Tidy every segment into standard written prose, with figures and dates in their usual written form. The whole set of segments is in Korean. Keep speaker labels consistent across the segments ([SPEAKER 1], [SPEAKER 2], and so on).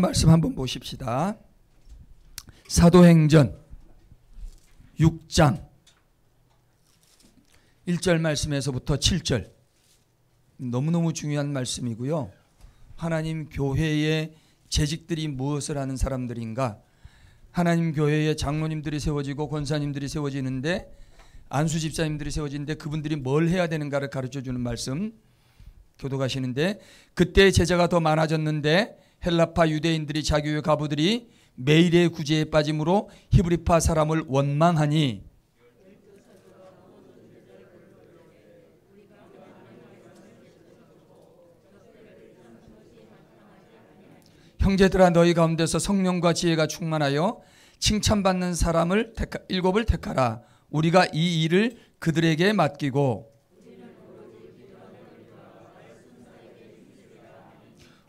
[SPEAKER 1] 말씀 한번 보십시다. 사도행전 6장 1절 말씀에서부터 7절, 너무너무 중요한 말씀이고요. 하나님 교회의 재직들이 무엇을 하는 사람들인가? 하나님 교회에 장로님들이 세워지고 권사님들이 세워지는데, 안수 집사님들이 세워지는데 그분들이 뭘 해야 되는가를 가르쳐주는 말씀 교독하시는데, 그때 제자가 더 많아졌는데 헬라파 유대인들이 자기의 가부들이 매일의 구제에 빠짐으로 히브리파 사람을 원망하니, 형제들아 너희 가운데서 성령과 지혜가 충만하여 칭찬받는 사람을 일곱을 택하라. 우리가 이 일을 그들에게 맡기고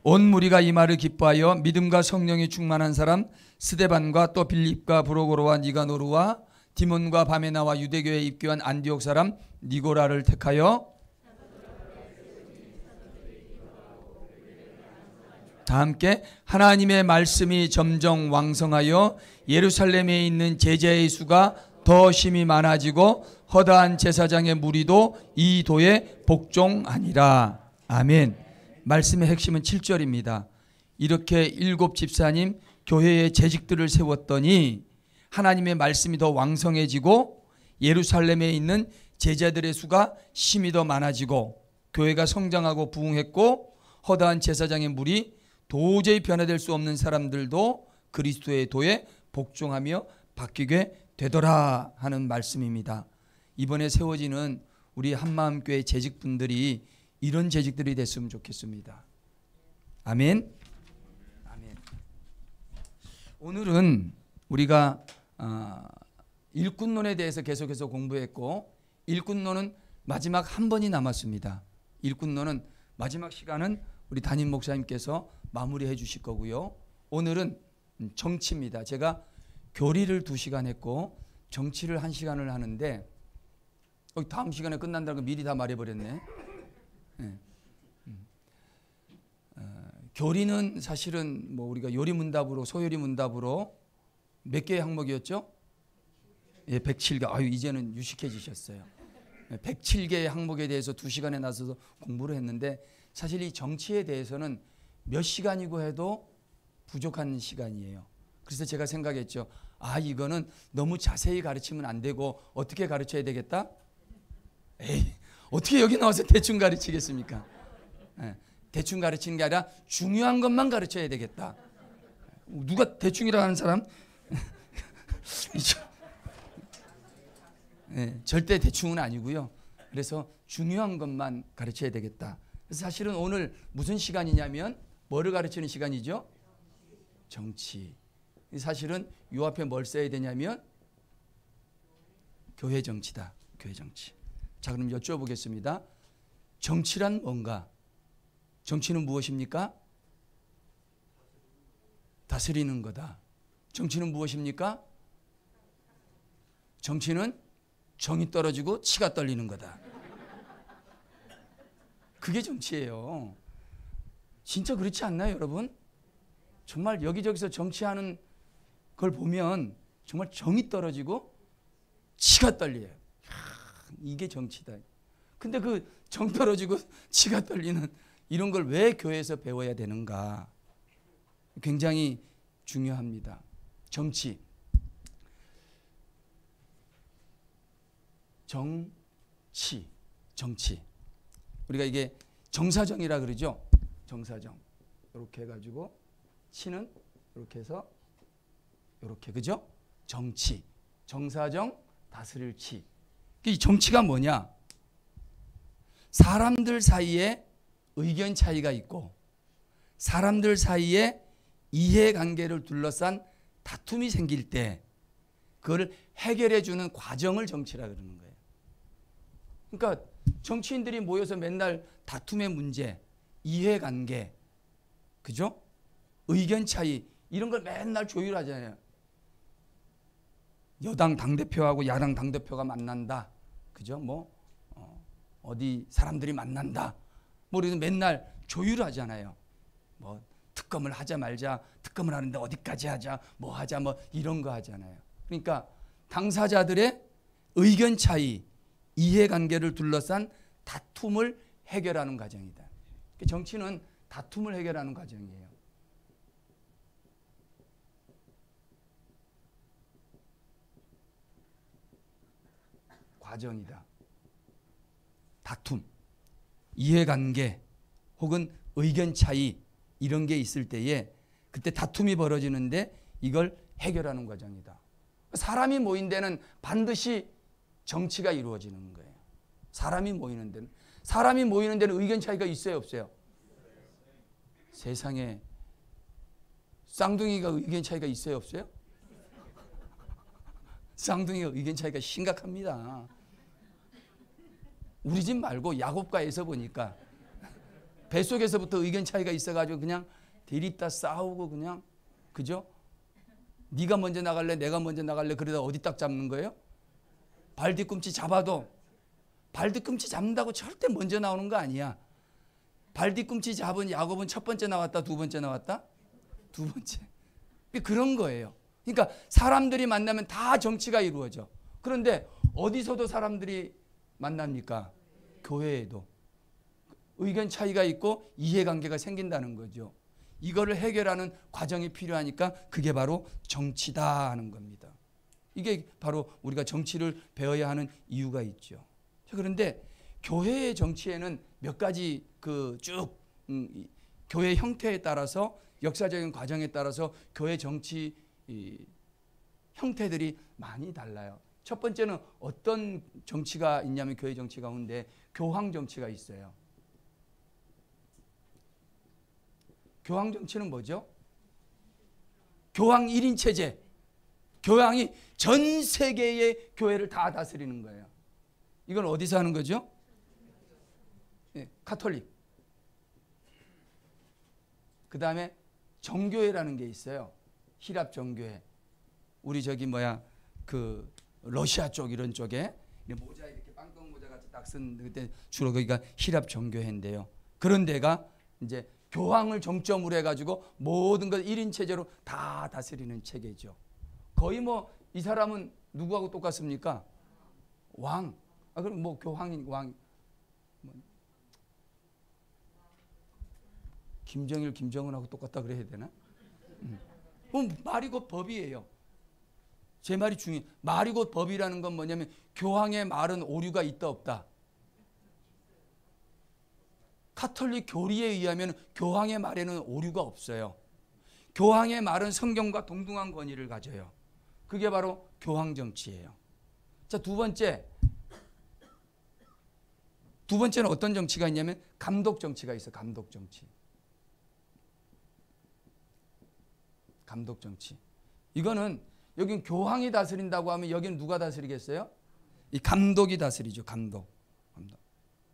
[SPEAKER 1] 온 무리가 이 말을 기뻐하여 믿음과 성령이 충만한 사람 스데반과 또 빌립과 브로고로와 니가노르와 디몬과 바메나와 유대교에 입교한 안디옥 사람 니고라를 택하여 다 함께 하나님의 말씀이 점점 왕성하여 예루살렘에 있는 제자의 수가 더 심히 많아지고 허다한 제사장의 무리도 이 도에 복종하니라. 아멘. 말씀의 핵심은 7절입니다. 이렇게 7 집사님 교회의 재직들을 세웠더니 하나님의 말씀이 더 왕성해지고 예루살렘에 있는 제자들의 수가 심히 더 많아지고 교회가 성장하고 부흥했고 허다한 제사장의 무리, 도저히 변화될 수 없는 사람들도 그리스도의 도에 복종하며 바뀌게 되더라 하는 말씀입니다. 이번에 세워지는 우리 한마음교회 재직분들이 이런 재직들이 됐으면 좋겠습니다. 아멘. 아멘. 오늘은 우리가 일꾼론에 대해서 계속해서 공부했고, 일꾼론은 마지막 한 번이 남았습니다. 일꾼론은 마지막 시간은 우리 담임 목사님께서 마무리해 주실 거고요. 오늘은 정치입니다. 제가 교리를 2시간 했고 정치를 1시간을 하는데 다음 시간에 끝난다고 미리 다 말해버렸네. 네. 교리는 사실은 뭐 우리가 요리 문답으로, 소요리 문답으로 몇 개의 항목이었죠? 예, 107개. 아유, 이제는 유식해지셨어요. 107개의 항목에 대해서 2시간에 나서서 공부를 했는데, 사실 이 정치에 대해서는 몇 시간이고 해도 부족한 시간이에요. 그래서 제가 생각했죠. 이거는 너무 자세히 가르치면 안 되고 어떻게 가르쳐야 되겠다? 에이, 어떻게 여기 나와서 대충 가르치겠습니까? 대충 가르치는 게 아니라 중요한 것만 가르쳐야 되겠다. 누가 대충이라 하는 사람? 절대 대충은 아니고요. 그래서 중요한 것만 가르쳐야 되겠다. 그래서 사실은 오늘 무슨 시간이냐면 뭐를 가르치는 시간이죠? 정치. 사실은 요 앞에 뭘 써야 되냐면 교회 정치다. 교회 정치. 자, 그럼 여쭤보겠습니다. 정치란 뭔가? 정치는 무엇입니까? 다스리는 거다. 정치는 무엇입니까? 정치는 정이 떨어지고 치가 떨리는 거다. 그게 정치예요. 진짜 그렇지 않나요, 여러분? 정말 여기저기서 정치하는 걸 보면 정말 정이 떨어지고 치가 떨려요. 이게 정치다. 근데 그 정 떨어지고 치가 떨리는 이런 걸 왜 교회에서 배워야 되는가? 굉장히 중요합니다. 정치. 정치. 우리가 이게 정사정이라 그러죠. 정사정. 이렇게 해가지고 치는 이렇게 해서 이렇게, 그죠? 정치. 정사정, 다스릴 치. 이 정치가 뭐냐? 사람들 사이에 의견 차이가 있고 사람들 사이에 이해관계를 둘러싼 다툼이 생길 때 그걸 해결해 주는 과정을 정치라 그러는 거예요. 그러니까 정치인들이 모여서 맨날 다툼의 문제, 이해관계, 그죠? 의견 차이, 이런 걸 맨날 조율하잖아요. 여당 당대표하고 야당 당대표가 만난다. 그죠? 어디 사람들이 만난다. 뭐 그래서 맨날 조율하잖아요. 뭐 특검을 하자 말자, 특검을 하는데 어디까지 하자, 뭐 하자, 뭐 이런 거 하잖아요. 그러니까 당사자들의 의견 차이, 이해관계를 둘러싼 다툼을 해결하는 과정이다. 정치는 다툼을 해결하는 과정이에요. 과정이다. 다툼, 이해관계 혹은 의견 차이 이런 게 있을 때에 그때 다툼이 벌어지는데 이걸 해결하는 과정이다. 사람이 모인 데는 반드시 정치가 이루어지는 거예요. 사람이 모이는 데는 의견 차이가 있어요, 없어요? 세상에 쌍둥이가 의견 차이가 있어요, 없어요? 쌍둥이가 의견 차이가 심각합니다. 우리 집 말고 야곱과에서 보니까 뱃속에서부터 의견 차이가 있어가지고 그냥 대립다 싸우고 그냥, 그죠? 네가 먼저 나갈래, 내가 먼저 나갈래, 그러다 어디 딱 잡는 거예요? 발 뒤꿈치 잡아도 발 뒤꿈치 잡는다고 절대 먼저 나오는 거 아니야. 발 뒤꿈치 잡은 야곱은 첫 번째 나왔다, 두 번째 나왔다? 두 번째. 그런 거예요. 그러니까 사람들이 만나면 다 정치가 이루어져. 그런데 어디서도 사람들이 만납니까? 교회에도. 의견 차이가 있고 이해관계가 생긴다는 거죠. 이거를 해결하는 과정이 필요하니까 그게 바로 정치다 하는 겁니다. 이게 바로 우리가 정치를 배워야 하는 이유가 있죠. 그런데 교회의 정치에는 몇 가지 교회 형태에 따라서 역사적인 과정에 따라서 교회 정치 형태들이 많이 달라요. 첫 번째는 어떤 정치가 있냐면 교회 정치 가운데 교황 정치가 있어요. 교황 정치는 뭐죠? 교황 1인 체제. 교황이 전 세계의 교회를 다 다스리는 거예요. 이건 어디서 하는 거죠? 네, 카톨릭. 그 다음에 정교회라는 게 있어요. 히랍 정교회. 우리 러시아 쪽 이런 쪽에 모자 이렇게 빵떡 모자 같이 딱 쓴 그때 주로 거기가 히랍 정교회인데요. 그런 데가 이제 교황을 정점으로 해가지고 모든 걸 1인 체제로 다 다스리는 체계죠. 거의 이 사람은 누구하고 똑같습니까? 왕. 그럼 교황인 왕. 김정일, 김정은하고 똑같다 그래야 되나? 말이 곧 법이에요. 제 말이 중요해요. 말이 곧 법이라는 건 뭐냐면 교황의 말은 오류가 있다 없다. 카톨릭 교리에 의하면 교황의 말에는 오류가 없어요. 교황의 말은 성경과 동등한 권위를 가져요. 그게 바로 교황 정치예요. 자, 두 번째는 어떤 정치가 있냐면 감독 정치가 있어요. 감독 정치. 감독 정치. 이거는 여긴 교황이 다스린다고 하면 여기는 누가 다스리겠어요? 이 감독이 다스리죠. 감독.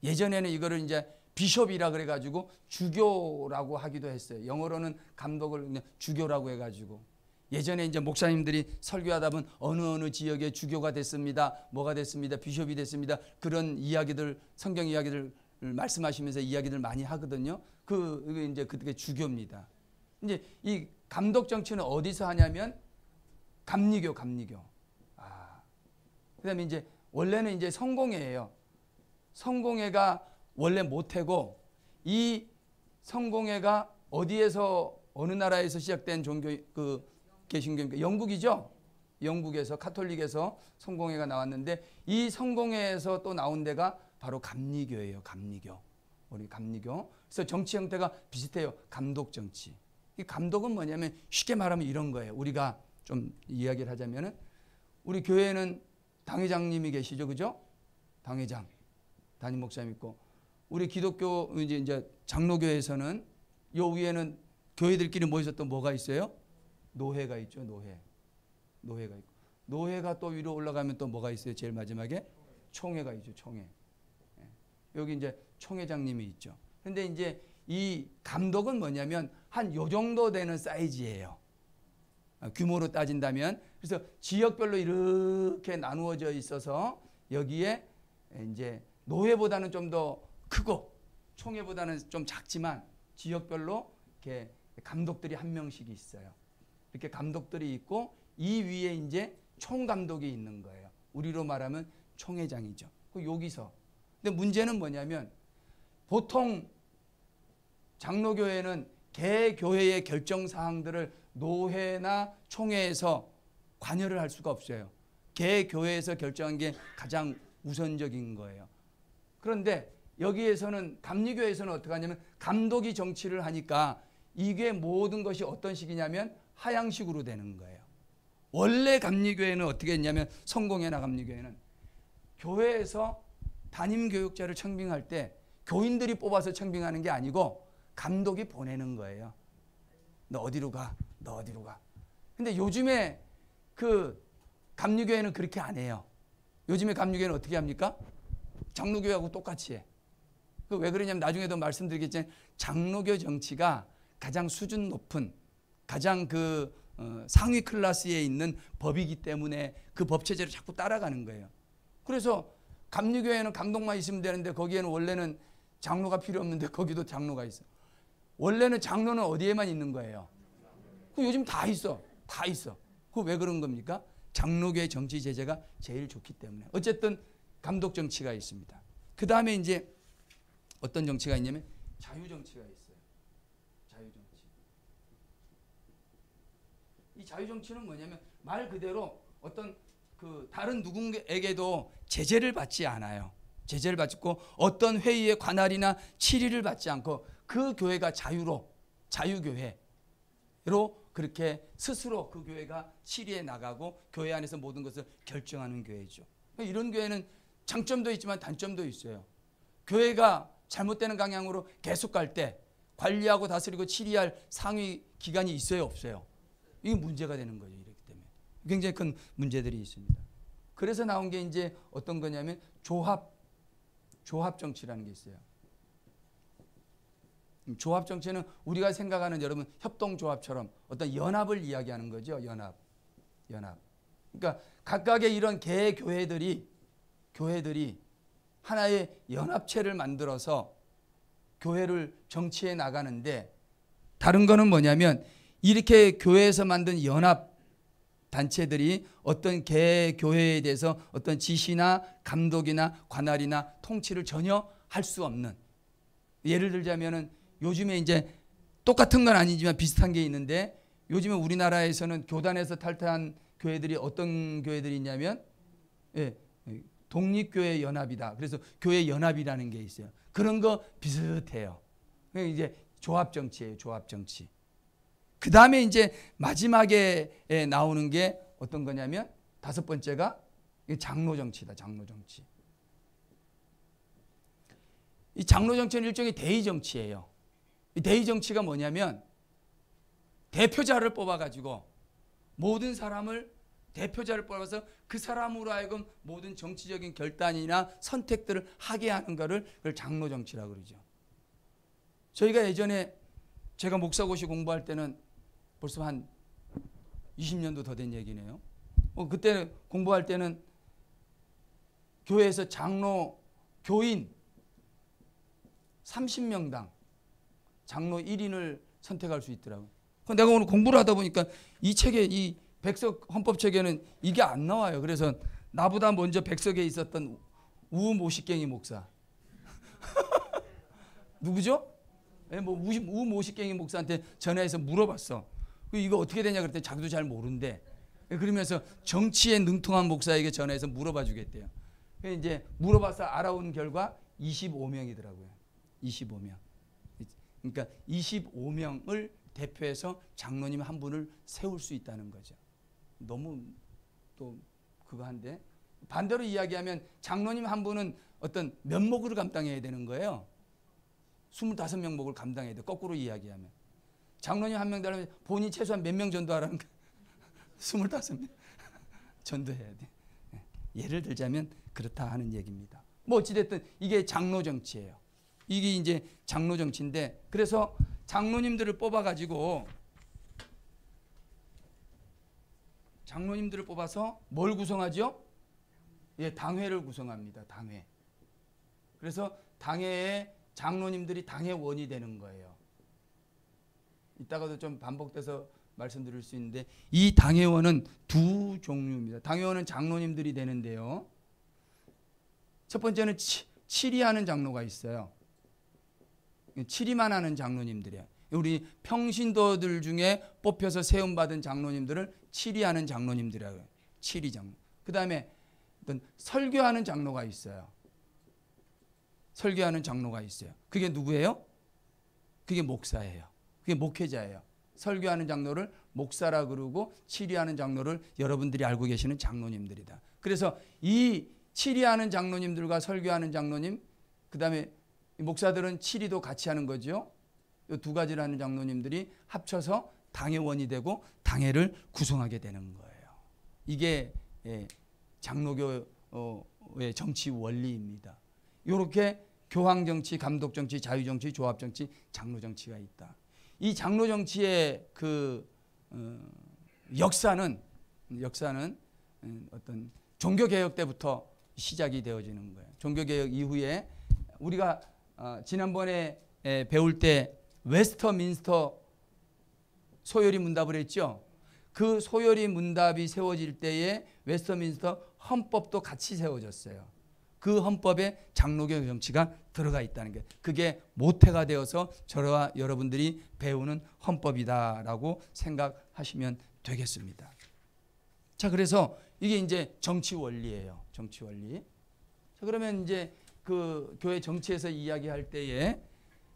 [SPEAKER 1] 예전에는 이거를 이제 비숍이라 그래가지고 주교라고 하기도 했어요. 영어로는 감독을 그냥 주교라고 해가지고 예전에 이제 목사님들이 설교하다 보면 어느 지역에 주교가 됐습니다, 뭐가 됐습니다, 비숍이 됐습니다. 그런 이야기들, 성경 이야기들 말씀하시면서 이야기들 많이 하거든요. 이제 그게 주교입니다. 이제 이 감독 정치는 어디서 하냐면 감리교. 그다음에 이제 원래는 이제 성공회예요. 성공회가 원래 모태고 이 성공회가 어디에서 어느 나라에서 시작된 종교 개신교입니까? 영국이죠. 영국에서 카톨릭에서 성공회가 나왔는데 이 성공회에서 또 나온 데가 바로 감리교예요. 감리교. 우리 감리교. 그래서 정치 형태가 비슷해요. 감독 정치. 이 감독은 뭐냐면 쉽게 말하면 이런 거예요. 우리가 좀 이야기를 하자면은 우리 교회에는 당회장님이 계시죠, 그죠? 당회장, 담임 목사님 있고 우리 기독교 이제 장로교에서는 요 위에는 교회들끼리 모여서 또 뭐가 있어요? 노회가 있죠, 노회가 있고 노회가 또 위로 올라가면 또 뭐가 있어요? 제일 마지막에 총회가 있죠, 총회. 여기 이제 총회장님이 있죠. 근데 이제 이 감독은 뭐냐면 한 요 정도 되는 사이즈예요. 규모로 따진다면. 그래서 지역별로 이렇게 나누어져 있어서 여기에 이제 노회보다는 좀 더 크고 총회보다는 좀 작지만 지역별로 이렇게 감독들이 한 명씩 있어요. 이렇게 감독들이 있고 이 위에 이제 총감독이 있는 거예요. 우리로 말하면 총회장이죠. 여기서. 근데 문제는 뭐냐면 보통 장로교회는 개교회의 결정 사항들을 노회나 총회에서 관여를 할 수가 없어요. 개교회에서 결정한 게 가장 우선적인 거예요. 그런데 여기에서는 감리교회에서는 어떻게 하냐면 감독이 정치를 하니까 이게 모든 것이 어떤 식이냐면 하향식으로 되는 거예요. 원래 감리교회는 어떻게 했냐면 성공회나 감리교회는 교회에서 담임교육자를 청빙할 때 교인들이 뽑아서 청빙하는 게 아니고 감독이 보내는 거예요. 너 어디로 가? 너 어디로 가? 근데 요즘에 그 감리교회는 그렇게 안 해요. 요즘에 감리교회는 어떻게 합니까? 장로교회하고 똑같이 해. 왜 그러냐면 나중에도 말씀드리겠지만 장로교 정치가 가장 수준 높은 가장 그 상위 클래스에 있는 법이기 때문에 그 법 체제를 자꾸 따라가는 거예요. 그래서 감리교회는 감독만 있으면 되는데 거기에는 원래는 장로가 필요 없는데 거기도 장로가 있어. 원래는 장로는 어디에만 있는 거예요? 요즘 다 있어. 다 있어. 그 왜 그런 겁니까? 장로교회 정치 제재가 제일 좋기 때문에. 어쨌든 감독 정치가 있습니다. 그 다음에 이제 어떤 정치가 있냐면 자유 정치가 있어요. 자유 정치. 이 자유 정치는 뭐냐면 말 그대로 어떤 그 다른 누군가에게도 제재를 받지 않아요. 제재를 받고 어떤 회의의 관할이나 치리를 받지 않고 그 교회가 자유교회로 그렇게 스스로 그 교회가 치리에 나가고 교회 안에서 모든 것을 결정하는 교회죠. 이런 교회는 장점도 있지만 단점도 있어요. 교회가 잘못되는 방향으로 계속 갈 때 관리하고 다스리고 치리할 상위 기관이 있어요, 없어요? 이게 문제가 되는 거죠. 이렇기 때문에 굉장히 큰 문제들이 있습니다. 그래서 나온 게 이제 어떤 거냐면 조합 정치라는 게 있어요. 조합 정치는 우리가 생각하는 여러분 협동조합처럼 어떤 연합을 이야기하는 거죠. 연합. 그러니까 각각의 이런 개 교회들이 하나의 연합체를 만들어서 교회를 정치해 나가는데 다른 거는 뭐냐면 이렇게 교회에서 만든 연합 단체들이 어떤 개 교회에 대해서 어떤 지시나 감독이나 관할이나 통치를 전혀 할 수 없는, 예를 들자면은 요즘에 이제 똑같은 건 아니지만 비슷한 게 있는데 요즘에 우리나라에서는 교단에서 탈퇴한 교회들이 어떤 교회들이 있냐면 독립교회 연합이다. 그래서 교회 연합이라는 게 있어요. 그런 거 비슷해요. 이제 조합 정치예요. 조합 정치. 그 다음에 이제 마지막에 나오는 게 어떤 거냐면 다섯 번째가 장로 정치다. 장로 정치. 이 장로 정치는 일종의 대의 정치예요. 이 대의 정치가 뭐냐면 대표자를 뽑아가지고 모든 사람을 대표자를 뽑아서 그 사람으로 하여금 모든 정치적인 결단이나 선택들을 하게 하는 것을 그걸 장로 정치라고 그러죠. 저희가 예전에 제가 목사고시 공부할 때는 벌써 한 20년도 더 된 얘기네요. 그때 공부할 때는 교회에서 장로, 교인 30명당 장로 1인을 선택할 수 있더라고요. 내가 오늘 공부를 하다 보니까 이 책에 이 백석 헌법책에는 이게 안 나와요. 그래서 나보다 먼저 백석에 있었던 우모식갱이 목사. 누구죠? 우모식갱이 목사한테 전화해서 물어봤어. 이거 어떻게 되냐 그랬더니 자기도 잘 모른대. 그러면서 정치에 능통한 목사에게 전화해서 물어봐 주겠대요. 이제 물어봐서 알아온 결과 25명이더라고요. 25명. 그러니까 25명을 대표해서 장로님 한 분을 세울 수 있다는 거죠. 너무 또 그거 한데 반대로 이야기하면 장로님 한 분은 어떤 면목을 감당해야 되는 거예요. 25명 목을 감당해야 돼. 거꾸로 이야기하면 장로님 한 명 되려면 본인이 최소한 몇 명 전도하라는 거 25명 전도해야 돼. 예를 들자면 그렇다 하는 얘기입니다. 뭐 어찌됐든 이게 장로 정치예요. 이게 이제 장로 정치인데 그래서 장로님들을 뽑아가지고 장로님들을 뽑아서 뭘 구성하죠? 당회를 구성합니다. 당회. 그래서 당회에 장로님들이 당회원이 되는 거예요. 이따가도 좀 반복돼서 말씀드릴 수 있는데 이 당회원은 두 종류입니다. 당회원은 장로님들이 되는데요. 첫 번째는 치리하는 장로가 있어요. 치리만 하는 장로님들이에요. 우리 평신도들 중에 뽑혀서 세움받은 장로님들을 치리하는 장로님들이라고 해요. 치리 장로. 그 다음에 어떤 설교하는 장로가 있어요. 설교하는 장로가 있어요. 그게 누구예요? 그게 목사예요. 그게 목회자예요. 설교하는 장로를 목사라 그러고 치리하는 장로를 여러분들이 알고 계시는 장로님들이다. 그래서 이 치리하는 장로님들과 설교하는 장로님, 그 다음에 목사들은 치리도 같이 하는 거죠. 이 두 가지를 하는 장로님들이 합쳐서 당회원이 되고 당회를 구성하게 되는 거예요. 이게 장로교의 정치 원리입니다. 이렇게 교황정치, 감독정치, 자유정치, 조합정치, 장로정치가 있다. 이 장로정치의 그 역사는 어떤 종교개혁 때부터 시작이 되어지는 거예요. 종교개혁 이후에 우리가 지난번에 배울 때 웨스터민스터 소요리 문답을 했죠. 그 소요리 문답이 세워질 때에 웨스터민스터 헌법도 같이 세워졌어요. 그 헌법에 장로교 정치가 들어가 있다는 게 그게 모태가 되어서 저와 여러분들이 배우는 헌법이다라고 생각하시면 되겠습니다. 자, 그래서 이게 이제 정치 원리예요. 정치 원리. 자, 그러면 이제 그 교회 정치에서 이야기할 때에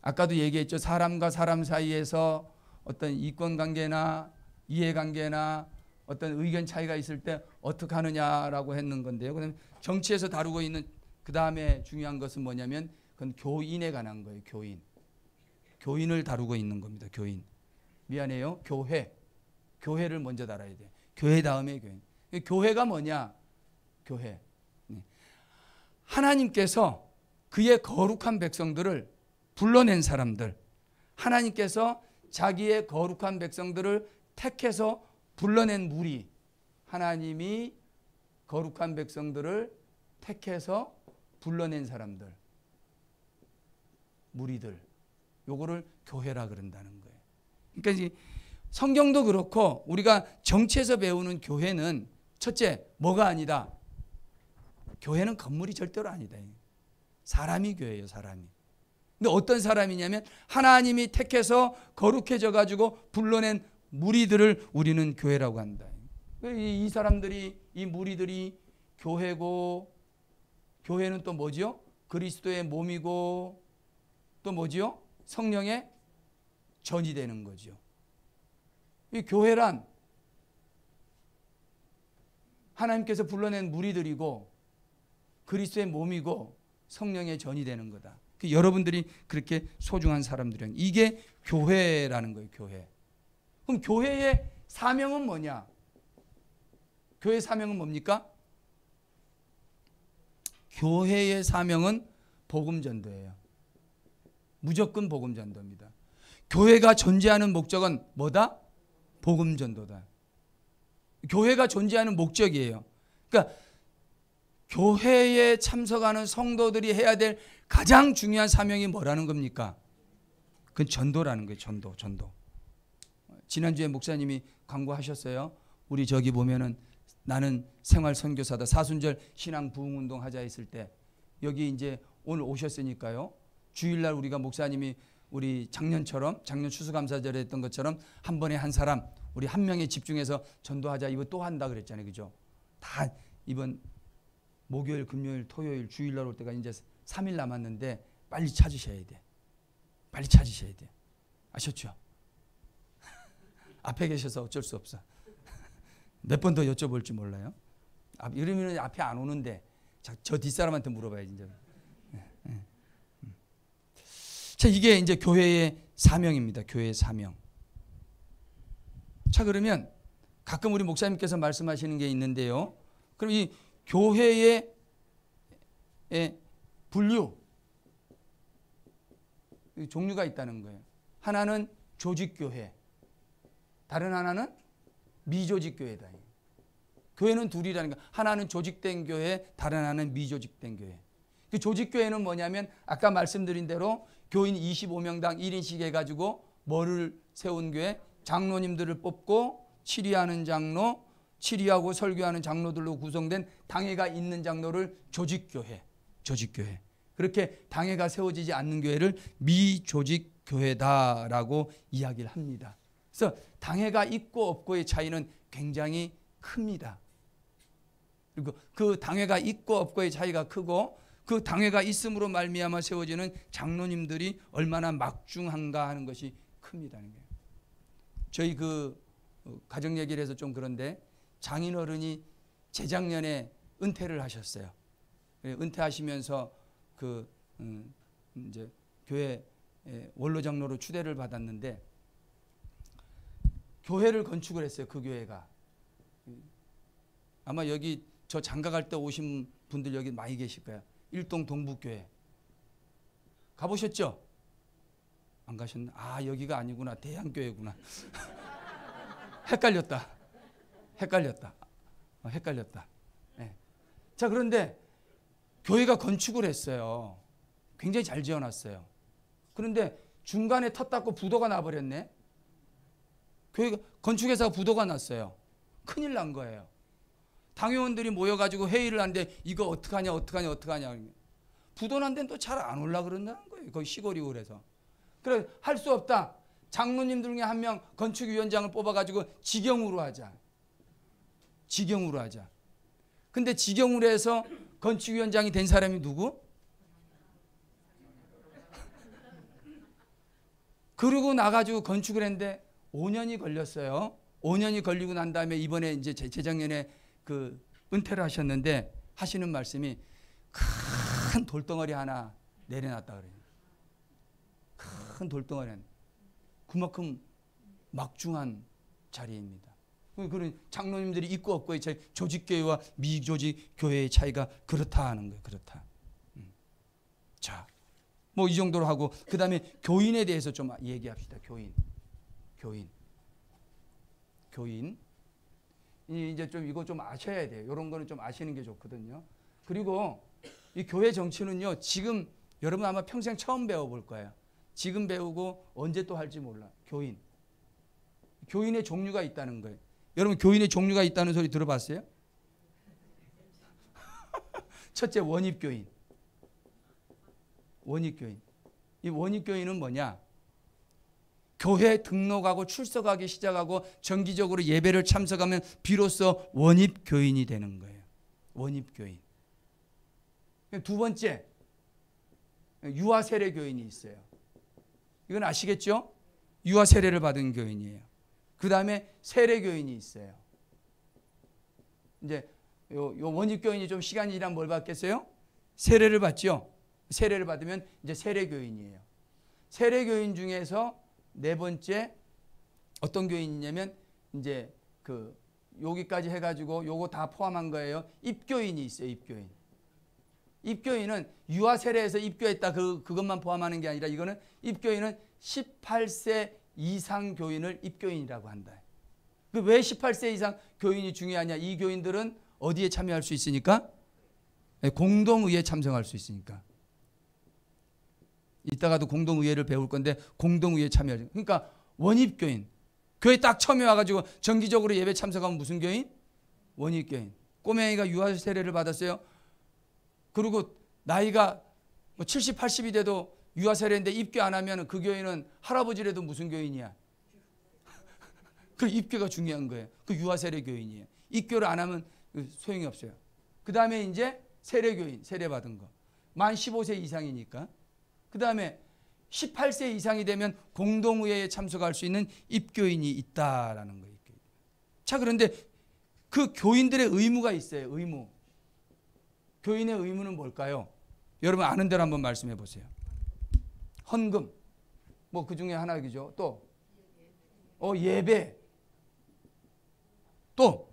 [SPEAKER 1] 아까도 얘기했죠. 사람과 사람 사이에서 어떤 이권 관계나 이해관계나 어떤 의견 차이가 있을 때 어떻게 하느냐라고 했는 건데요. 그다음에 정치에서 다루고 있는 그 다음에 중요한 것은 뭐냐면 그건 교인에 관한 거예요. 교인. 교인을 다루고 있는 겁니다. 교인. 미안해요. 교회. 교회를 먼저 다뤄야 돼요. 교회 다음에 교인. 교회가 뭐냐? 교회. 하나님께서 그의 거룩한 백성들을 불러낸 사람들. 하나님께서 자기의 거룩한 백성들을 택해서 불러낸 무리. 하나님이 거룩한 백성들을 택해서 불러낸 사람들. 무리들. 요거를 교회라 그런다는 거예요. 그러니까 이제 성경도 그렇고 우리가 정치에서 배우는 교회는 첫째 뭐가 아니다. 교회는 건물이 절대로 아니다. 사람이 교회예요. 사람이. 근데 어떤 사람이냐면 하나님이 택해서 거룩해져 가지고 불러낸 무리들을 우리는 교회라고 한다. 이 사람들이 이 무리들이 교회고 교회는 또 뭐죠? 그리스도의 몸이고 또 뭐죠? 성령의 전이 되는 거죠. 이 교회란 하나님께서 불러낸 무리들이고 그리스도의 몸이고 성령의 전이 되는 거다. 여러분들이 그렇게 소중한 사람들이야. 이게 교회라는 거예요. 교회. 그럼 교회의 사명은 뭐냐? 교회의 사명은 뭡니까? 교회의 사명은 복음 전도예요. 무조건 복음 전도입니다. 교회가 존재하는 목적은 뭐다? 복음 전도다. 교회가 존재하는 목적이에요. 그러니까 교회에 참석하는 성도들이 해야 될 가장 중요한 사명이 뭐라는 겁니까? 그건 전도라는 거예요. 전도. 지난주에 목사님이 광고하셨어요. 우리 저기 보면은 나는 생활 선교사다. 사순절 신앙 부흥 운동 하자 했을 때 여기 이제 오늘 오셨으니까요. 주일날 우리가 목사님이 우리 작년처럼 작년 추수감사절에 했던 것처럼 한 번에 한 사람 우리 한 명에 집중해서 전도하자. 이거 또 한다 그랬잖아요. 그죠? 다 이번 목요일, 금요일, 토요일, 주일날 올 때가 이제 3일 남았는데 빨리 찾으셔야 돼. 빨리 찾으셔야 돼. 아셨죠? 앞에 계셔서 어쩔 수 없어. 몇 번 더 여쭤볼지 몰라요. 이러면 앞에 안 오는데 저 뒷사람한테 물어봐야지. 이제. 자, 이게 이제 교회의 사명입니다. 교회의 사명. 자, 그러면 가끔 우리 목사님께서 말씀하시는 게 있는데요. 그럼 이 교회의 분류, 종류가 있다는 거예요. 하나는 조직교회, 다른 하나는 미조직교회다. 교회는 둘이라는 거예요. 하나는 조직된 교회, 다른 하나는 미조직된 교회. 그 조직교회는 뭐냐면 아까 말씀드린 대로 교인 25명당 1인씩 해가지고 뭐를 세운 교회? 장로님들을 뽑고 치리하는 장로, 치리하고 설교하는 장로들로 구성된 당회가 있는 장로를 조직교회. 그렇게 당회가 세워지지 않는 교회를 미조직교회다라고 이야기를 합니다. 그래서 당회가 있고 없고의 차이는 굉장히 큽니다. 그리고 그 당회가 있고 없고의 차이가 크고 그 당회가 있음으로 말미암아 세워지는 장로님들이 얼마나 막중한가 하는 것이 큽니다. 저희 그 가정 얘기를 해서 좀 그런데 장인어른이 재작년에 은퇴를 하셨어요. 은퇴하시면서 그 이제 교회 원로 장로로 추대를 받았는데 교회를 건축을 했어요. 그 교회가 아마 여기 저 장가갈 때 오신 분들 여기 많이 계실 거예요. 일동 동북교회 가보셨죠? 안 가셨나? 아 여기가 아니구나. 대양교회구나. 헷갈렸다. 네. 자 그런데 교회가 건축을 했어요. 굉장히 잘 지어놨어요. 그런데 중간에 텄다고 부도가 나버렸네. 교회가 건축회사가 부도가 났어요. 큰일 난 거예요. 당회원들이 모여가지고 회의를 하는데 이거 어떡하냐. 부도 난 데는 또 잘 안 올라 그런다는 거예요. 거기 시골이고 그래서. 그래 할 수 없다. 장로님들 중에 한 명 건축위원장을 뽑아가지고 직영으로 하자. 근데 직영으로 해서 건축위원장이 된 사람이 누구? 그러고 나가지고 건축을 했는데 5년이 걸렸어요. 5년이 걸리고 난 다음에 이번에 이제 재작년에 그 은퇴를 하셨는데 하시는 말씀이 큰 돌덩어리 하나 내려놨다 그래요. 큰 돌덩어리 하나. 그만큼 막중한 자리입니다. 그런 장로님들이 있고 없고의 차이, 조직교회와 미조직교회의 차이가 그렇다 하는 거예요. 그렇다. 자, 뭐 이 정도로 하고 그 다음에 교인에 대해서 좀 얘기합시다. 교인. 이제 좀 이거 좀 아셔야 돼요. 이런 거는 좀 아시는 게 좋거든요. 그리고 이 교회 정치는요. 지금 여러분 아마 평생 처음 배워볼 거예요. 지금 배우고 언제 또 할지 몰라. 교인의 종류가 있다는 거예요. 여러분 교인의 종류가 있다는 소리 들어봤어요? 첫째 원입교인. 이 원입교인은 뭐냐? 교회 등록하고 출석하기 시작하고 정기적으로 예배를 참석하면 비로소 원입교인이 되는 거예요. 원입교인. 두 번째 유아 세례 교인이 있어요. 이건 아시겠죠? 유아 세례를 받은 교인이에요. 그 다음에 세례 교인이 있어요. 이제 요 원입 교인이 좀 시간이 지나면 뭘 받겠어요? 세례를 받죠. 세례를 받으면 이제 세례 교인이에요. 세례 교인 중에서 네 번째 어떤 교인이냐면 이제 그 여기까지 해가지고 요거 다 포함한 거예요. 입교인이 있어요. 입교인은 유아 세례에서 입교했다 그것만 포함하는 게 아니라 이거는 입교인은 18세 이상 교인을 입교인이라고 한다. 왜 18세 이상 교인이 중요하냐? 이 교인들은 어디에 참여할 수 있으니까? 공동의회에 참석할 수 있으니까. 이따가도 공동의회를 배울 건데 공동의회에 참여할. 그러니까 원입교인. 교회 딱 처음에 와가지고 정기적으로 예배 참석하면 무슨 교인? 원입교인. 꼬맹이가 유아 세례를 받았어요. 그리고 나이가 뭐 70, 80이 돼도 유아 세례인데 입교 안 하면 그 교인은 할아버지라도 무슨 교인이야? 그 입교가 중요한 거예요. 그 유아 세례 교인이에요. 입교를 안 하면 소용이 없어요. 그 다음에 이제 세례 교인, 세례 받은 거. 만 15세 이상이니까. 그 다음에 18세 이상이 되면 공동의회에 참석할 수 있는 입교인이 있다라는 거예요. 자, 그런데 그 교인들의 의무가 있어요. 의무. 교인의 의무는 뭘까요? 여러분 아는 대로 한번 말씀해 보세요. 헌금, 뭐 그 중에 하나이죠. 또 예배, 또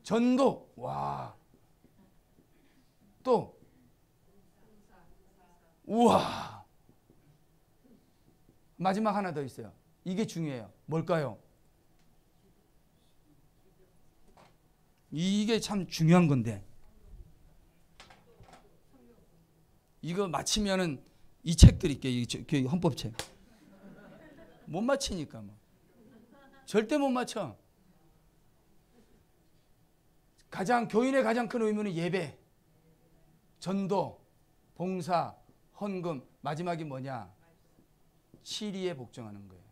[SPEAKER 1] 전도, 와, 또 우와, 마지막 하나 더 있어요. 이게 중요해요. 뭘까요? 이게 참 중요한 건데 이거 마치면은 이 책 드릴게요. 이 헌법책. 못 맞히니까 뭐. 절대 못 맞춰. 교인의 가장 큰 의무는 예배, 전도, 봉사, 헌금, 마지막이 뭐냐? 치리에 복종하는 거예요.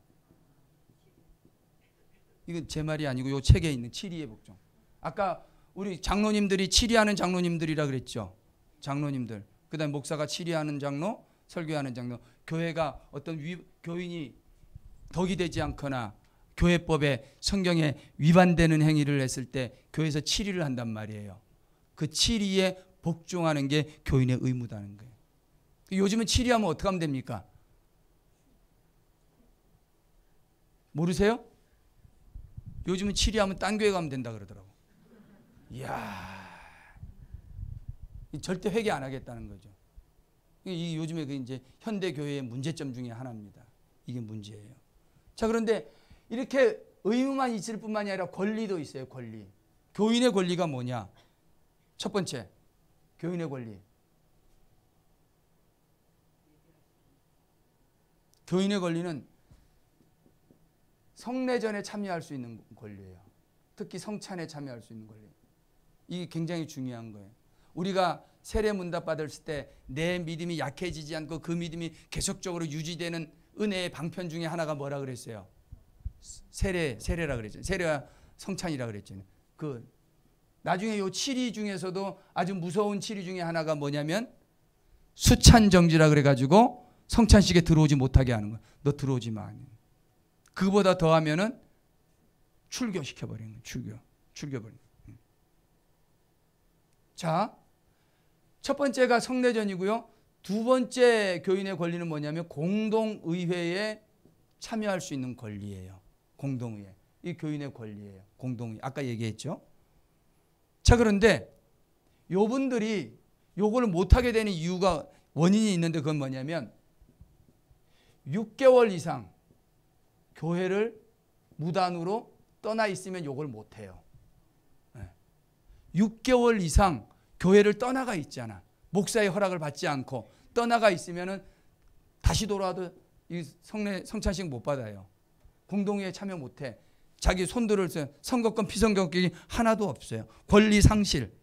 [SPEAKER 1] 이건 제 말이 아니고 이 책에 있는 치리에 복종. 아까 우리 장로님들이 치리하는 장로님들이라 그랬죠. 장로님들. 그다음에 목사가 치리하는 장로, 설교하는 장로. 교회가 어떤 교인이 덕이 되지 않거나 교회법에 성경에 위반되는 행위를 했을 때 교회에서 치리를 한단 말이에요. 그 치리에 복종하는 게 교인의 의무다는 거예요. 요즘은 치리하면 어떻게 하면 됩니까? 모르세요? 요즘은 치리하면 딴 교회 가면 된다 그러더라고. 이야, 절대 회개 안 하겠다는 거죠. 이게 요즘에 그 이제 현대 교회의 문제점 중에 하나입니다. 이게 문제예요. 자, 그런데 이렇게 의무만 있을 뿐만이 아니라 권리도 있어요. 권리. 교인의 권리가 뭐냐? 첫 번째, 교인의 권리. 교인의 권리는 성례전에 참여할 수 있는 권리예요. 특히 성찬에 참여할 수 있는 권리. 이게 굉장히 중요한 거예요. 우리가 세례 문답 받았을 때 내 믿음이 약해지지 않고 그 믿음이 계속적으로 유지되는 은혜의 방편 중에 하나가 뭐라 그랬어요? 세례라 그랬죠. 세례와 성찬이라 그랬죠. 그 나중에 요 치리 중에서도 아주 무서운 치리 중에 하나가 뭐냐면 수찬정지라 그래가지고 성찬식에 들어오지 못하게 하는 거야. 너 들어오지 마. 그보다 더하면은 출교시켜버리는 거야. 출교버리는 거야. 자, 첫 번째가 성례전이고요. 두 번째 교인의 권리는 뭐냐면 공동의회에 참여할 수 있는 권리예요. 공동의회. 이 교인의 권리예요. 공동의회. 아까 얘기했죠. 자, 그런데 요분들이 요걸 못하게 되는 이유가 원인이 있는데 그건 뭐냐면 6개월 이상 교회를 무단으로 떠나 있으면 요걸 못해요. 6개월 이상 교회를 떠나가 있잖아. 목사의 허락을 받지 않고 떠나가 있으면은 다시 돌아와도 이 성찬식 못 받아요. 공동회에 참여 못해. 자기 손들을 선거권, 피선거권이 하나도 없어요. 권리 상실.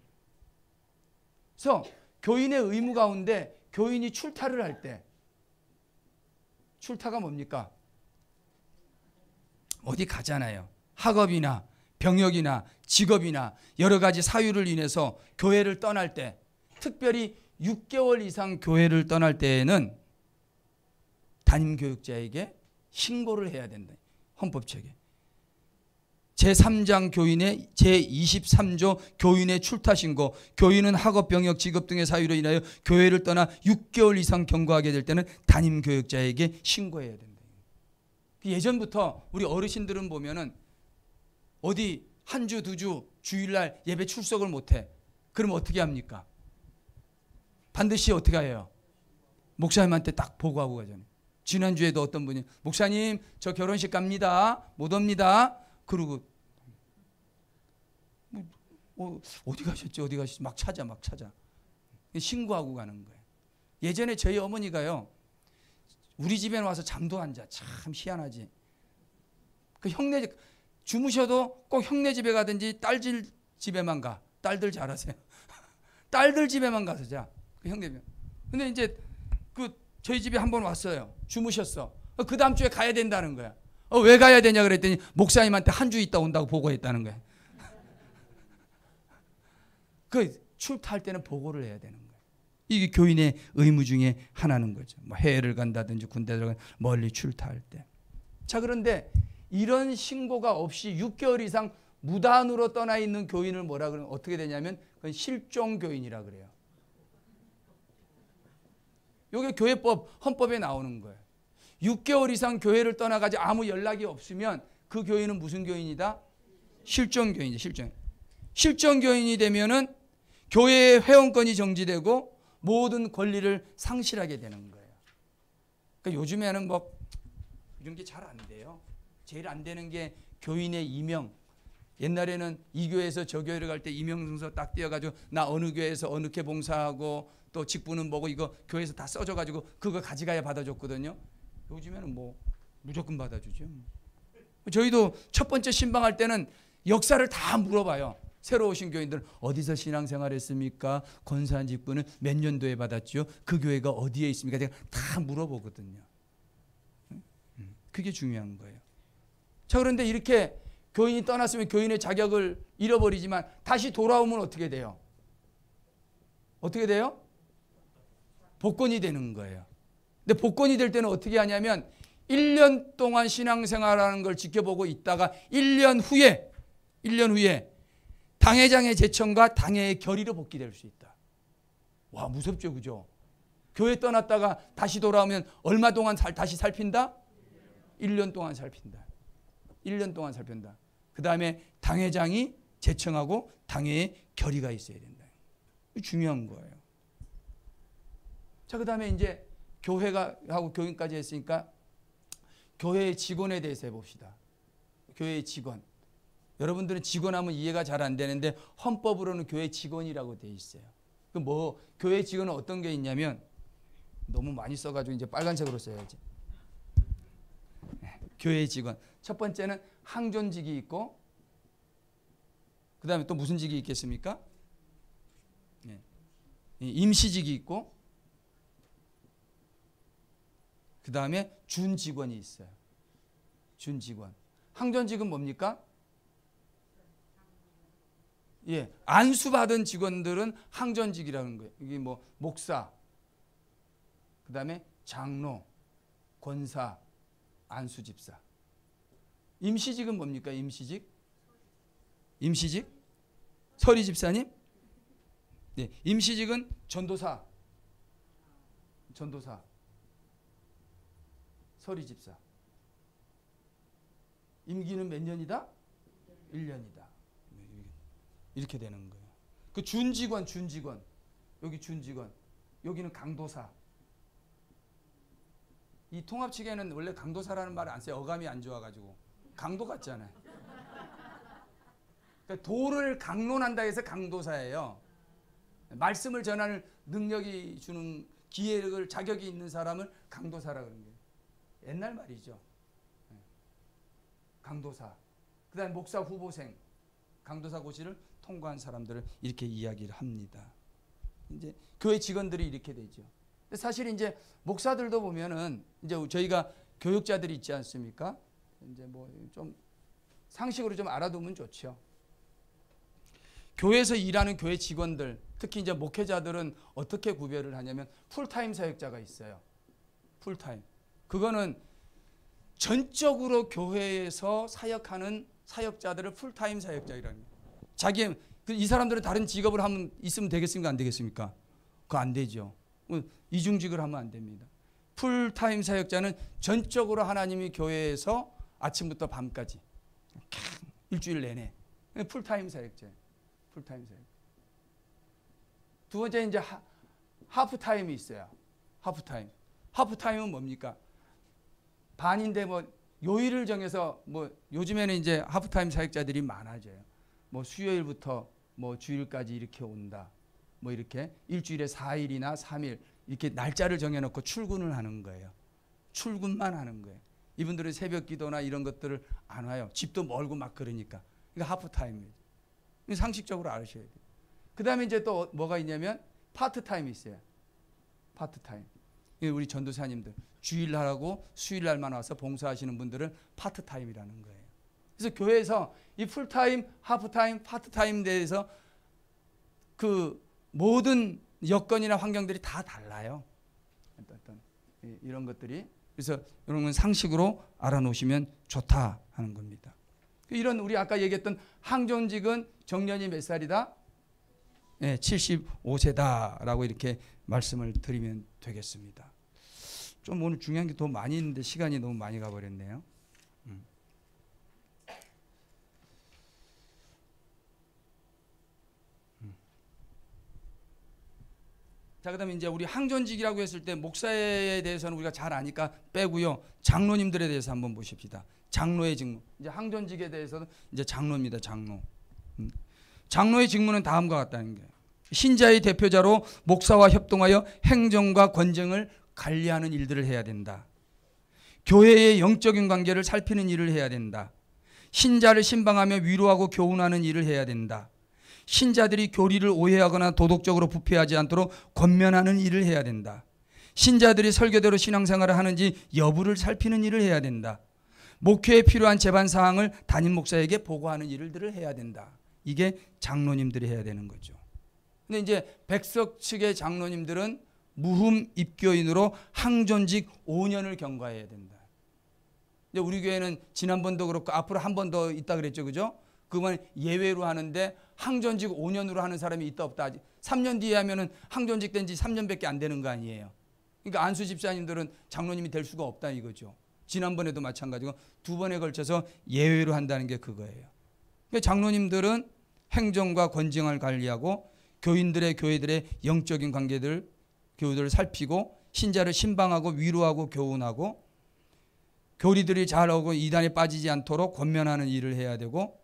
[SPEAKER 1] 그래서 교인의 의무 가운데 교인이 출타를 할 때 출타가 뭡니까? 어디 가잖아요. 학업이나 병역이나 직업이나 여러 가지 사유를 인해서 교회를 떠날 때, 특별히 6개월 이상 교회를 떠날 때에는 담임교육자에게 신고를 해야 된다. 헌법책에. 제3장 교인의 제23조 교인의 출타신고, 교인은 학업, 병역, 직업 등의 사유로 인하여 교회를 떠나 6개월 이상 경과하게 될 때는 담임교육자에게 신고해야 된다. 예전부터 우리 어르신들은 보면은 어디 한 주, 두 주, 주일날 예배 출석을 못해. 그럼 어떻게 합니까? 반드시 어떻게 해요? 목사님한테 딱 보고하고 가잖아요. 지난주에도 어떤 분이 목사님 저 결혼식 갑니다. 못 옵니다. 그러고 어디 가셨지? 막 찾아. 신고하고 가는 거예요. 예전에 저희 어머니가요. 우리 집에 와서 잠도 안 자. 참 희한하지. 그 형네 주무셔도 꼭 형네 집에 가든지 딸들 집에만 가. 딸들 잘하세요. 딸들 집에만 가서 자. 그 형네 집에. 근데 이제 그 저희 집에 한번 왔어요. 주무셨어. 그 다음 주에 가야 된다는 거야. 왜 가야 되냐 그랬더니 목사님한테 한 주 있다 온다고 보고했다는 거야. 그 출타할 때는 보고를 해야 되는 거예요. 이게 교인의 의무 중에 하나는 거죠. 뭐 해외를 간다든지 군대를 간 멀리 출타할 때. 자, 그런데 이런 신고가 없이 6개월 이상 무단으로 떠나 있는 교인을 뭐라 그러면 어떻게 되냐면 그건 실종 교인이라 그래요. 이게 교회법 헌법에 나오는 거예요. 6개월 이상 교회를 떠나가지 아무 연락이 없으면 그 교인은 무슨 교인이다? 실종 교인이죠. 실종 교인이 되면은 교회의 회원권이 정지되고 모든 권리를 상실하게 되는 거예요. 그러니까 요즘에는 뭐 이런 게 잘 안 돼요. 제일 안 되는 게 교인의 이명, 옛날에는 이 교회에서 저 교회를 갈 때 이명승서 딱 띄어가지고 나 어느 교회에서 어느 회 봉사하고 또 직분은 뭐고 이거 교회에서 다 써줘가지고 그거 가져가야 받아줬거든요. 요즘에는 뭐 무조건 받아주죠. 저희도 첫 번째 신방할 때는 역사를 다 물어봐요. 새로 오신 교인들은 어디서 신앙생활했습니까? 권사한 직분은 몇 년도에 받았죠? 그 교회가 어디에 있습니까? 제가 다 물어보거든요. 그게 중요한 거예요. 자, 그런데 이렇게 교인이 떠났으면 교인의 자격을 잃어버리지만 다시 돌아오면 어떻게 돼요? 어떻게 돼요? 복권이 되는 거예요. 근데 복권이 될 때는 어떻게 하냐면 1년 동안 신앙생활하는 걸 지켜보고 있다가 1년 후에 당회장의 제청과 당회의 결의로 복귀될 수 있다. 와, 무섭죠, 그죠? 교회 떠났다가 다시 돌아오면 얼마 동안 다시 살핀다? 1년 동안 살핀다. 1년 동안 살핀다. 그 다음에 당회장이 제청하고 당회의 결의가 있어야 된다. 중요한 거예요. 자, 그 다음에 이제 교회가 하고 교인까지 했으니까 교회의 직원에 대해서 해봅시다. 교회의 직원. 여러분들은 직원하면 이해가 잘 안 되는데 헌법으로는 교회 직원이라고 돼 있어요. 그 뭐 교회 직원은 어떤 게 있냐면 너무 많이 써가지고 이제 빨간색으로 써야지. 교회 직원. 첫 번째는 항존직이 있고, 그 다음에 또 무슨 직이 있겠습니까? 임시직이 있고, 그 다음에 준직원이 있어요. 준직원. 항존직은 뭡니까? 예, 안수받은 직원들은 항존직이라는 거예요. 이게 뭐 목사, 그 다음에 장로, 권사, 안수집사. 임시직은 뭡니까? 임시직? 임시직? 서리집사님? 네, 임시직은 전도사, 서리집사. 임기는 몇 년이다? 1년이다. 이렇게 되는 거예요. 그 준직원. 여기 준직원. 여기는 강도사. 이 통합 측에는 원래 강도사라는 말을 안 써요. 어감이 안 좋아가지고. 강도 같잖아요. 그러니까 도를 강론한다 해서 강도사예요. 말씀을 전하는 능력이 주는 기회를 자격이 있는 사람을 강도사라고 그러는 거예요. 옛날 말이죠. 강도사. 그 다음에 목사 후보생. 강도사 고시를 통과한 사람들을 이렇게 이야기를 합니다. 이제 교회 직원들이 이렇게 되죠. 사실 이제 목사들도 보면은 이제 저희가 교육자들이 있지 않습니까? 이제 뭐 좀 상식으로 좀 알아두면 좋죠. 교회에서 일하는 교회 직원들, 특히 이제 목회자들은 어떻게 구별을 하냐면 풀타임 사역자가 있어요. 풀타임. 그거는 전적으로 교회에서 사역하는 사역자들을 풀타임 사역자이라는 거예요. 자기 이 사람들은 다른 직업을 하면 있으면 되겠습니까? 안 되겠습니까? 그거 안 되죠. 이중직을 하면 안 됩니다. 풀타임 사역자는 전적으로 하나님이 교회에서 아침부터 밤까지 일주일 내내 풀타임 사역자예요. 풀타임 사역. 두 번째 이제 하프타임이 있어요. 하프타임. 하프타임은 뭡니까? 반인데 뭐 요일을 정해서 뭐 요즘에는 이제 하프타임 사역자들이 많아져요. 뭐 수요일부터 뭐 주일까지 이렇게 온다. 뭐 이렇게 일주일에 4일이나 3일 이렇게 날짜를 정해놓고 출근을 하는 거예요. 출근만 하는 거예요. 이분들은 새벽 기도나 이런 것들을 안 와요. 집도 멀고 막 그러니까. 이거 하프타임이에요. 상식적으로 아셔야 돼요. 그 다음에 이제 또 뭐가 있냐면 파트타임이 있어요. 파트타임. 우리 전도사님들 주일날하고 수일날만 와서 봉사하시는 분들은 파트타임이라는 거예요. 그래서 교회에서 이 풀타임, 하프타임, 파트타임에 대해서 그 모든 여건이나 환경들이 다 달라요. 어떤 이런 것들이. 그래서 이런 건 상식으로 알아놓으시면 좋다 하는 겁니다. 이런 우리 아까 얘기했던 항존직은 정년이 몇 살이다? 네, 75세다라고 이렇게 말씀을 드리면 되겠습니다. 좀 오늘 중요한 게 더 많이 있는데 시간이 너무 많이 가버렸네요. 자, 그다음에 이제 우리 항존직이라고 했을 때 목사에 대해서는 우리가 잘 아니까 빼고요. 장로님들에 대해서 한번 보십시다. 장로의 직무. 이제 항존직에 대해서는 이제 장로입니다. 장로. 장로의 직무는 다음과 같다는 거예요. 신자의 대표자로 목사와 협동하여 행정과 권정을 관리하는 일들을 해야 된다. 교회의 영적인 관계를 살피는 일을 해야 된다. 신자를 신방하며 위로하고 교훈하는 일을 해야 된다. 신자들이 교리를 오해하거나 도덕적으로 부패하지 않도록 권면하는 일을 해야 된다. 신자들이 설교대로 신앙생활을 하는지 여부를 살피는 일을 해야 된다. 목회에 필요한 제반 사항을 담임 목사에게 보고하는 일들을 해야 된다. 이게 장로님들이 해야 되는 거죠. 근데 이제 백석 측의 장로님들은 무흠 입교인으로 항존직 5년을 경과해야 된다. 이제 우리 교회는 지난번도 그렇고 앞으로 한 번 더 있다 그랬죠, 그죠? 그건 예외로 하는데 항존직 5년으로 하는 사람이 있다 없다. 3년 뒤에 하면은 항존직 된 지 3년밖에 안 되는 거 아니에요. 그러니까 안수 집사님들은 장로님이 될 수가 없다 이거죠. 지난번에도 마찬가지고 두 번에 걸쳐서 예외로 한다는 게 그거예요. 그러니까 장로님들은 행정과 권정을 관리하고 교회들의 영적인 교우들을 살피고 신자를 신방하고 위로하고 교훈하고 교리들이 잘 오고 이단에 빠지지 않도록 권면하는 일을 해야 되고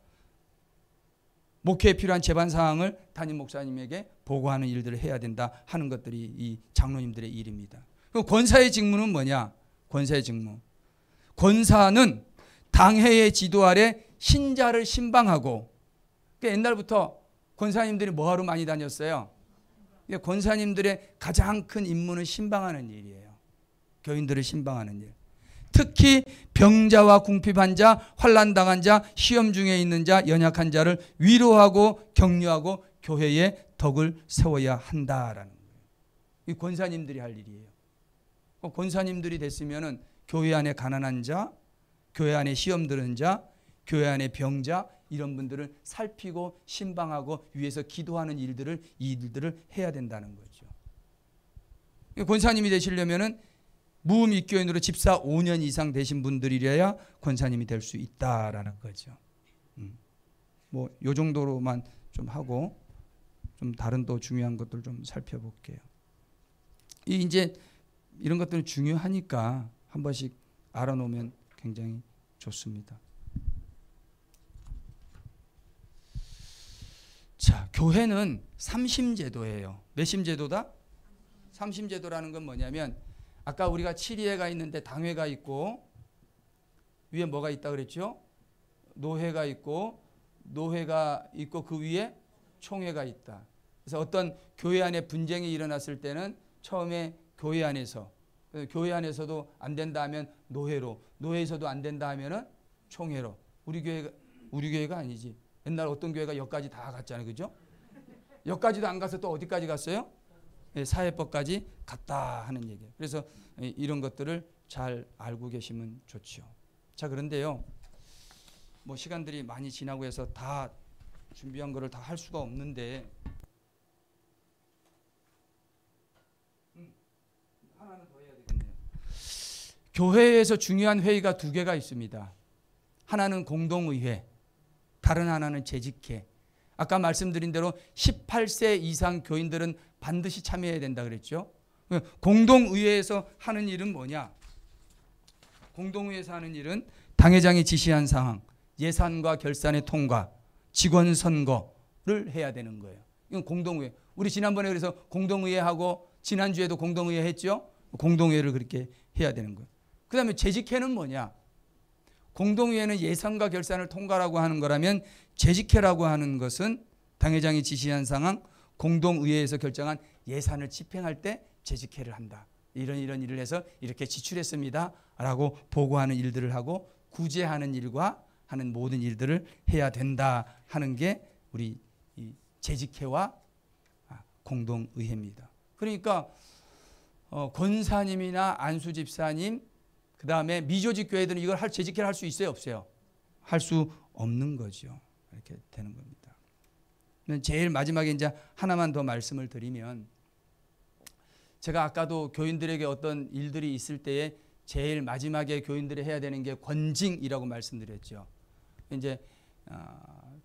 [SPEAKER 1] 목회에 필요한 제반 사항을 담임 목사님에게 보고하는 일들을 해야 된다 하는 것들이 이 장로님들의 일입니다. 그럼 권사의 직무는 뭐냐? 권사의 직무. 권사는 당회의 지도 아래 신자를 신방하고, 그러니까 옛날부터 권사님들이 뭐하러 많이 다녔어요? 권사님들의 가장 큰 임무는 신방하는 일이에요. 교인들을 신방하는 일. 특히 병자와 궁핍한 자, 환난당한 자, 시험 중에 있는 자, 연약한 자를 위로하고 격려하고 교회의 덕을 세워야 한다라는 거예요. 이 권사님들이 할 일이에요. 권사님들이 됐으면은 교회 안에 가난한 자, 교회 안에 시험 들은 자, 교회 안에 병자 이런 분들을 살피고 신방하고 위해서 기도하는 이 일들을 해야 된다는 거죠. 권사님이 되시려면은 무흠 입교인으로 집사 5년 이상 되신 분들이래야 권사님이 될 수 있다라는 거죠. 뭐 요 정도로만 좀 하고 좀 다른 또 중요한 것들 좀 살펴볼게요. 이제 이런 것들은 중요하니까 한 번씩 알아놓으면 굉장히 좋습니다. 자, 교회는 삼심제도예요. 몇 심제도다? 삼심제도라는 건 뭐냐면 아까 우리가 7위회가 있는데 당회가 있고 위에 뭐가 있다 그랬죠? 노회가 있고 그 위에 총회가 있다. 그래서 어떤 교회 안에 분쟁이 일어났을 때는 처음에 교회 안에서도 안 된다 하면 노회에서도 안 된다 하면은 총회로. 우리 교회가 아니지. 옛날 어떤 교회가 여기까지 다 갔잖아요. 그죠? 여기까지도 안 가서 또 어디까지 갔어요? 사회법까지 갔다 하는 얘기예요. 그래서 이런 것들을 잘 알고 계시면 좋죠. 자, 그런데요. 뭐 시간들이 많이 지나고 해서 다 준비한 거를 다 할 수가 없는데 하나는 더 해야 되겠네요. 교회에서 중요한 회의가 두 개가 있습니다. 하나는 공동의회, 다른 하나는 재직회. 아까 말씀드린 대로 18세 이상 교인들은 반드시 참여해야 된다 그랬죠. 공동의회에서 하는 일은 뭐냐? 공동의회에서 하는 일은 당회장이 지시한 사항, 예산과 결산의 통과, 직원 선거를 해야 되는 거예요. 이건 공동의회. 우리 지난번에 그래서 공동의회하고 지난주에도 공동의회 했죠. 공동의회를 그렇게 해야 되는 거예요. 그 다음에 재직회는 뭐냐? 공동의회는 예산과 결산을 통과라고 하는 거라면 재직회라고 하는 것은 당회장이 지시한 상황, 공동의회에서 결정한 예산을 집행할 때 재직회를 한다. 이런 일을 해서 이렇게 지출했습니다 라고 보고하는 일들을 하고 구제하는 일과 하는 모든 일들을 해야 된다 하는 게 우리 이 재직회와 공동의회입니다. 그러니까 권사님이나 안수집사님 그 다음에 미조직 교회들은 이걸 재직회를 할 수 있어요, 없어요? 할 수 없는 거죠. 이렇게 되는 겁니다. 제일 마지막에 이제 하나만 더 말씀을 드리면, 제가 아까도 교인들에게 어떤 일들이 있을 때에 제일 마지막에 교인들이 해야 되는 게 권징이라고 말씀드렸죠. 이제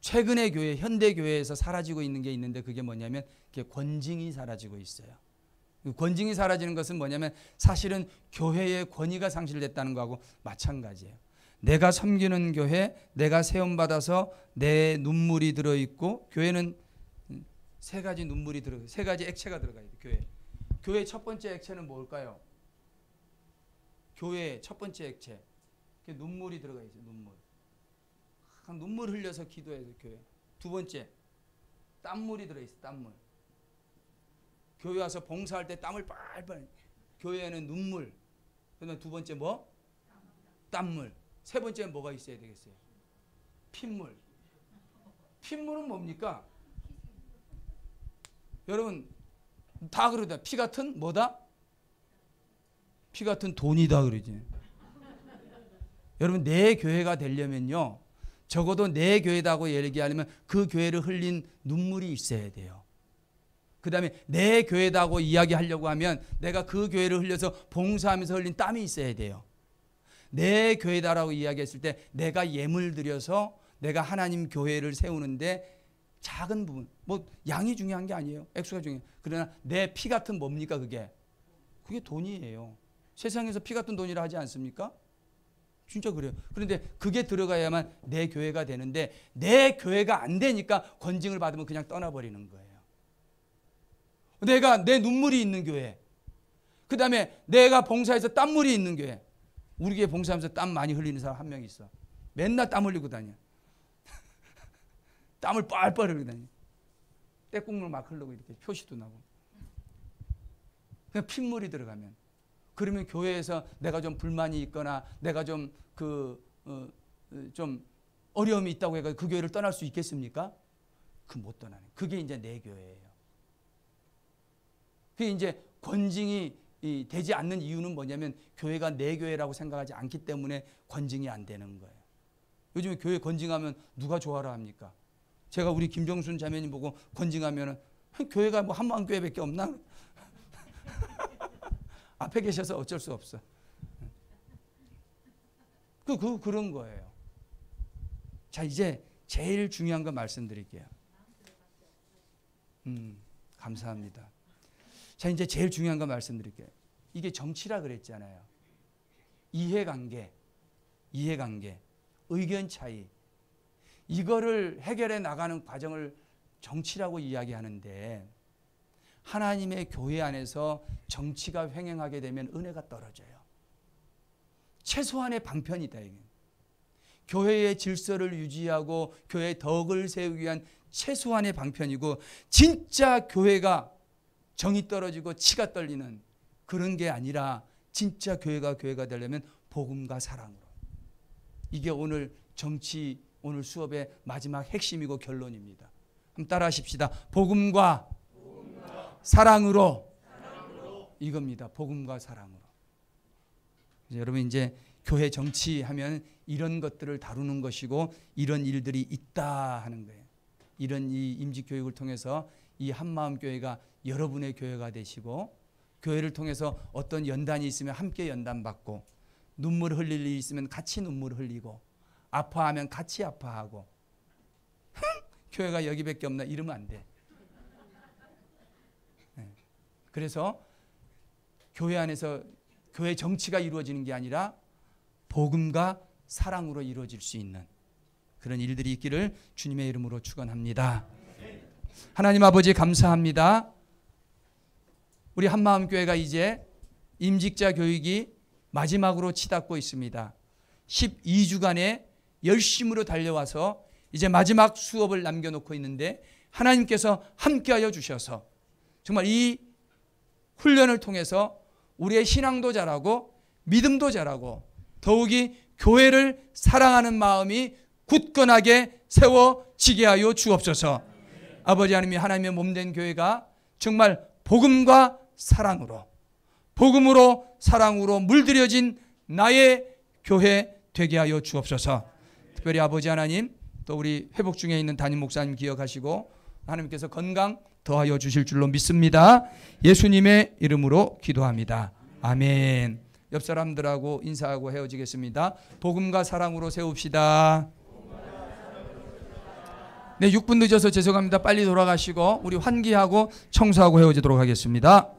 [SPEAKER 1] 최근의 교회, 현대 교회에서 사라지고 있는 게 있는데 그게 뭐냐면 그게 권징이 사라지고 있어요. 권징이 사라지는 것은 뭐냐면 사실은 교회의 권위가 상실됐다는 거하고 마찬가지예요. 내가 섬기는 교회, 내가 세움받아서 내 눈물이 들어있고, 교회는 세 가지 눈물이 들어가요. 세 가지 액체가 들어가요. 교회의 첫 번째 액체는 뭘까요? 교회의 첫 번째 액체, 눈물이 들어가 있어요. 눈물 흘려서 기도해요. 교회. 두 번째, 땀물이 들어있어요. 땀물. 교회 와서 봉사할 때 땀을 빨빨. 교회에는 눈물. 그다음 두 번째 뭐? 땀물. 세 번째는 뭐가 있어야 되겠어요? 핏물. 핏물은 뭡니까? 여러분 다 그러다. 피 같은 뭐다? 피 같은 돈이다 그러지. 여러분 내 교회가 되려면요, 적어도 내 교회다고 얘기하려면 그 교회를 흘린 눈물이 있어야 돼요. 그 다음에 내 교회다고 이야기하려고 하면 내가 그 교회를 흘려서 봉사하면서 흘린 땀이 있어야 돼요. 내 교회다라고 이야기했을 때 내가 예물 드려서 내가 하나님 교회를 세우는데 작은 부분, 뭐 양이 중요한 게 아니에요. 액수가 중요해요. 그러나 내 피 같은 뭡니까? 그게 돈이에요. 세상에서 피 같은 돈이라 하지 않습니까? 진짜 그래요. 그런데 그게 들어가야만 내 교회가 되는데 내 교회가 안 되니까 권징을 받으면 그냥 떠나버리는 거예요. 내가 내 눈물이 있는 교회, 그 다음에 내가 봉사해서 땀물이 있는 교회. 우리 교회 봉사하면서 땀 많이 흘리는 사람 한 명 있어. 맨날 땀 흘리고 다녀. 땀을 뻘뻘 흘리고 다녀. 떼국물 막 흘리고 이렇게 표시도 나고. 그냥 핏물이 들어가면, 그러면 교회에서 내가 좀 불만이 있거나 내가 좀 좀 어려움이 있다고 해서 그 교회를 떠날 수 있겠습니까? 못 떠나는. 그게 이제 내 교회예요. 그게 이제 권징이 되지 않는 이유는 뭐냐면 교회가 내 교회라고 생각하지 않기 때문에 권징이 안 되는 거예요. 요즘에 교회 권징하면 누가 좋아라 합니까? 제가 우리 김정순 자매님 보고 권징하면 교회가 뭐 한마음교회밖에 없나? 앞에 계셔서 어쩔 수 없어. 그런 거예요. 자, 이제 제일 중요한 거 말씀드릴게요. 감사합니다. 자, 이제 제일 중요한 거 말씀드릴게요. 이게 정치라 그랬잖아요. 이해관계, 의견 차이, 이거를 해결해 나가는 과정을 정치라고 이야기하는데, 하나님의 교회 안에서 정치가 횡행하게 되면 은혜가 떨어져요. 최소한의 방편이다. 이게. 교회의 질서를 유지하고 교회의 덕을 세우기 위한 최소한의 방편이고, 진짜 교회가 정이 떨어지고 치가 떨리는 그런 게 아니라 진짜 교회가 되려면 복음과 사랑으로. 이게 오늘 오늘 수업의 마지막 핵심이고 결론입니다. 한번 따라 하십시다. 복음과 사랑으로. 이겁니다. 복음과 사랑으로. 여러분 이제 교회 정치하면 이런 것들을 다루는 것이고 이런 일들이 있다 하는 거예요. 이런 이 임직 교육을 통해서 이 한마음 교회가 여러분의 교회가 되시고, 교회를 통해서 어떤 연단이 있으면 함께 연단받고, 눈물 흘릴 일이 있으면 같이 눈물 흘리고, 아파하면 같이 아파하고. 교회가 여기밖에 없나 이러면 안 돼. 그래서 교회 안에서 교회 정치가 이루어지는 게 아니라 복음과 사랑으로 이루어질 수 있는 그런 일들이 있기를 주님의 이름으로 축원합니다. 하나님 아버지 감사합니다. 우리 한마음교회가 이제 임직자 교육이 마지막으로 치닫고 있습니다. 12주간의 열심으로 달려와서 이제 마지막 수업을 남겨놓고 있는데, 하나님께서 함께하여 주셔서 정말 이 훈련을 통해서 우리의 신앙도 자라고 믿음도 자라고 더욱이 교회를 사랑하는 마음이 굳건하게 세워지게 하여 주옵소서. 아버지 하나님이 하나님의 몸된 교회가 정말 복음과 사랑으로, 복음으로 사랑으로 물들여진 나의 교회 되게 하여 주옵소서. 특별히 아버지 하나님, 또 우리 회복 중에 있는 담임 목사님 기억하시고 하나님께서 건강 더하여 주실 줄로 믿습니다. 예수님의 이름으로 기도합니다. 아멘. 옆 사람들하고 인사하고 헤어지겠습니다. 복음과 사랑으로 세웁시다. 네, 6분 늦어서 죄송합니다. 빨리 돌아가시고 우리 환기하고 청소하고 헤어지도록 하겠습니다.